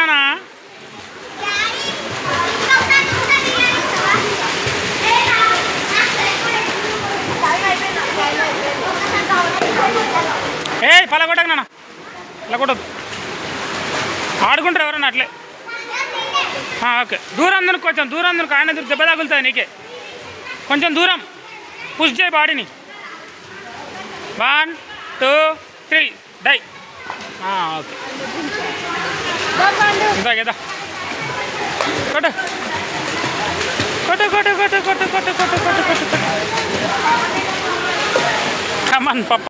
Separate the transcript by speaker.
Speaker 1: నానా ఏ పలగొట్టకు నాన్న ఇలా కొట్టద్దు ఆడుకుంటారు ఎవరన్నా అట్లే ఓకే దూరం దునుకు కొంచెం దూరం దునుకు ఆయన దెబ్బ తగులుతుంది నీకే కొంచెం దూరం పుష్ చేయి బాడీని 1 2 3 డై ఓకే ఇదా కదా కొట్టు కొట్టు కొట్టు కొట్టు కొట్టు కొట్టు కొట్టు కొట్టు కొట్టు కమన్ పప్ప